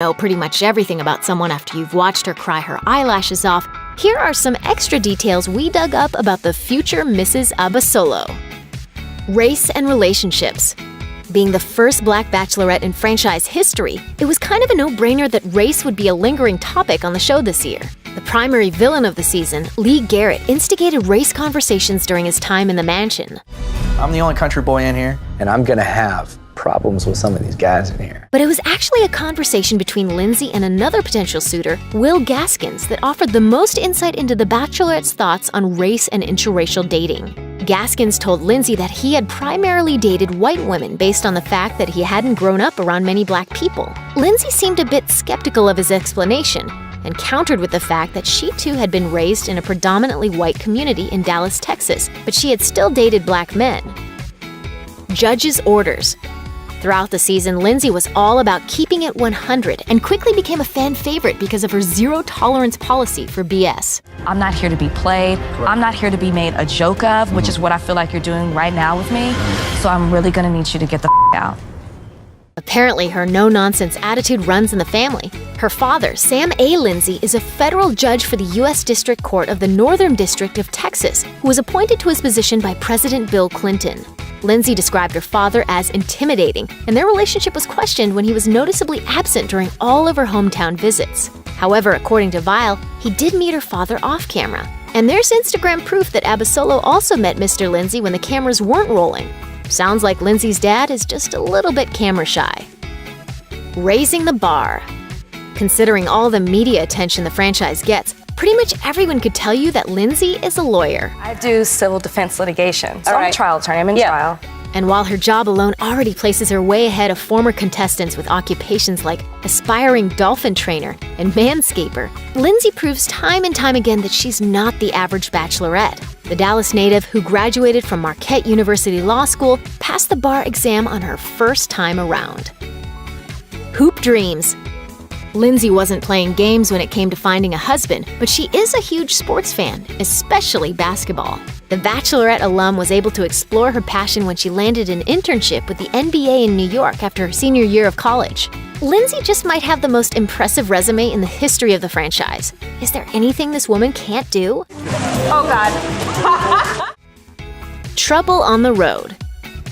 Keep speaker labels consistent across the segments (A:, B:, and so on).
A: know pretty much everything about someone after you've watched her cry her eyelashes off, here are some extra details we dug up about the future Mrs. Abasolo. Race and relationships. Being the first Black Bachelorette in franchise history, it was kind of a no-brainer that race would be a lingering topic on the show this year. The primary villain of the season, Lee Garrett, instigated race conversations during his time in the mansion.
B: I'm the only country boy in here, and I'm gonna have problems with some of these guys in here.
A: But it was actually a conversation between Lindsay and another potential suitor, Will Gaskins, that offered the most insight into the Bachelorette's thoughts on race and interracial dating. Gaskins told Lindsay that he had primarily dated white women based on the fact that he hadn't grown up around many Black people. Lindsay seemed a bit skeptical of his explanation, and countered with the fact that she too had been raised in a predominantly white community in Dallas, Texas, but she had still dated Black men. Judges' orders. Throughout the season, Lindsay was all about keeping it 100 and quickly became a fan favorite because of her zero-tolerance policy for BS.
C: I'm not here to be played. I'm not here to be made a joke of, which is what I feel like you're doing right now with me. So I'm really gonna need you to get the out.
A: Apparently, her no-nonsense attitude runs in the family. Her father, Sam A. Lindsay, is a federal judge for the U.S. District Court of the Northern District of Texas, who was appointed to his position by President Bill Clinton. Lindsay described her father as intimidating, and their relationship was questioned when he was noticeably absent during all of her hometown visits. However, according to Viall, he did meet her father off-camera. And there's Instagram proof that Abasolo also met Mr. Lindsay when the cameras weren't rolling. Sounds like Lindsay's dad is just a little bit camera shy. Raising the bar. Considering all the media attention the franchise gets, pretty much everyone could tell you that Lindsay is a lawyer.
C: I do civil defense litigation, so I'm a trial attorney. I'm in trial.
A: And while her job alone already places her way ahead of former contestants with occupations like aspiring dolphin trainer and manscaper, Lindsay proves time and time again that she's not the average bachelorette. The Dallas native, who graduated from Marquette University Law School, passed the bar exam on her first time around. Hoop dreams. Lindsay wasn't playing games when it came to finding a husband, but she is a huge sports fan, especially basketball. The Bachelorette alum was able to explore her passion when she landed an internship with the NBA in New York after her senior year of college. Lindsay just might have the most impressive resume in the history of the franchise. Is there anything this woman can't do?
C: Oh, God.
A: Trouble on the road.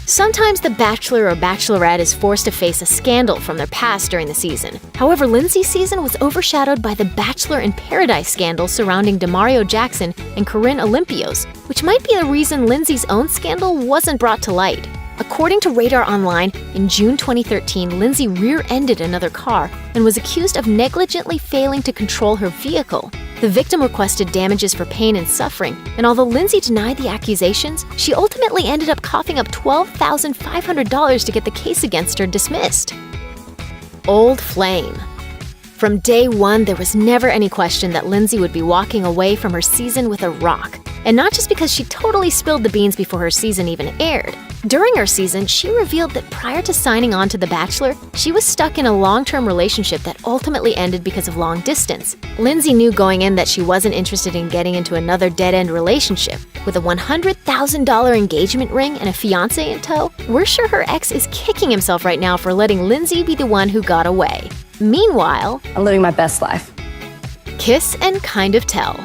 A: Sometimes the Bachelor or Bachelorette is forced to face a scandal from their past during the season. However, Lindsay's season was overshadowed by the Bachelor in Paradise scandal surrounding Demario Jackson and Corinne Olympios, which might be the reason Lindsay's own scandal wasn't brought to light. According to Radar Online, in June 2013, Lindsay rear-ended another car and was accused of negligently failing to control her vehicle. The victim requested damages for pain and suffering, and although Lindsay denied the accusations, she ultimately ended up coughing up $12,500 to get the case against her dismissed. Old flame. From day one, there was never any question that Lindsay would be walking away from her season with a rock. And not just because she totally spilled the beans before her season even aired. During her season, she revealed that prior to signing on to The Bachelor, she was stuck in a long-term relationship that ultimately ended because of long distance. Lindsay knew going in that she wasn't interested in getting into another dead-end relationship. With a $100,000 engagement ring and a fiancé in tow, we're sure her ex is kicking himself right now for letting Lindsay be the one who got away. Meanwhile,
C: I'm living my best life.
A: Kiss and kind of tell.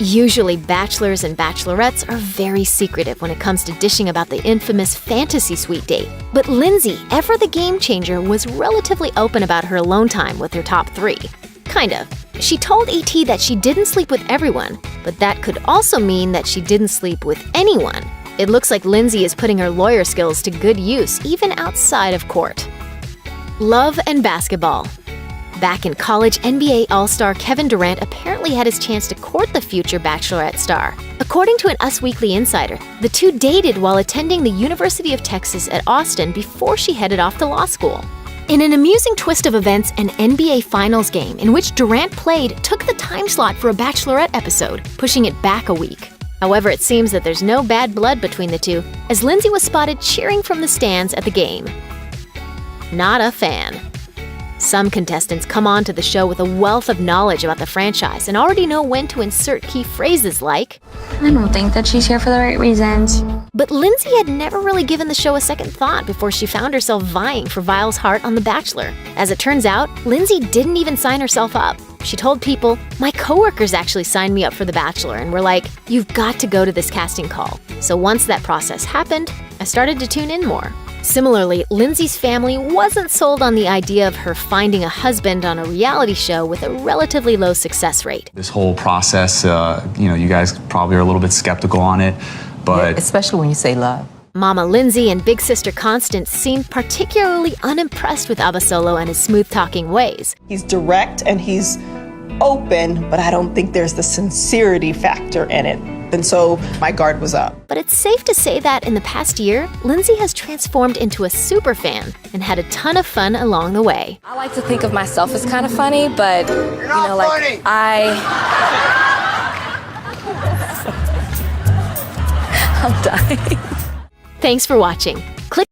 A: Usually, bachelors and bachelorettes are very secretive when it comes to dishing about the infamous fantasy suite date. But Lindsay, ever the game changer, was relatively open about her alone time with her top three. Kind of. She told ET that she didn't sleep with everyone, but that could also mean that she didn't sleep with anyone. It looks like Lindsay is putting her lawyer skills to good use, even outside of court. Love and basketball. Back in college, NBA All-Star Kevin Durant apparently had his chance to court the future Bachelorette star. According to an Us Weekly insider, the two dated while attending the University of Texas at Austin before she headed off to law school. In an amusing twist of events, an NBA Finals game in which Durant played took the time slot for a Bachelorette episode, pushing it back a week. However, it seems that there's no bad blood between the two, as Lindsay was spotted cheering from the stands at the game. Not a fan. Some contestants come on to the show with a wealth of knowledge about the franchise and already know when to insert key phrases like,
D: I don't think that she's here for the right reasons.
A: But Lindsay had never really given the show a second thought before she found herself vying for Viall's heart on The Bachelor. As it turns out, Lindsay didn't even sign herself up. She told people, "My coworkers actually signed me up for The Bachelor and were like, 'You've got to go to this casting call.' So once that process happened, I started to tune in more." Similarly, Lindsay's family wasn't sold on the idea of her finding a husband on a reality show with a relatively low success rate.
E: This whole process, you guys probably are a little bit skeptical on it, but...
F: Yeah, especially when you say love.
A: Mama Lindsay and big sister Constance seemed particularly unimpressed with Abasolo and his smooth-talking ways.
G: He's direct and he's open, but I don't think there's the sincerity factor in it. And so my guard was up.
A: But it's safe to say that in the past year, Lindsay has transformed into a super fan and had a ton of fun along the way.
C: I like to think of myself as kind of funny, but I'm dying.
A: Thanks for watching.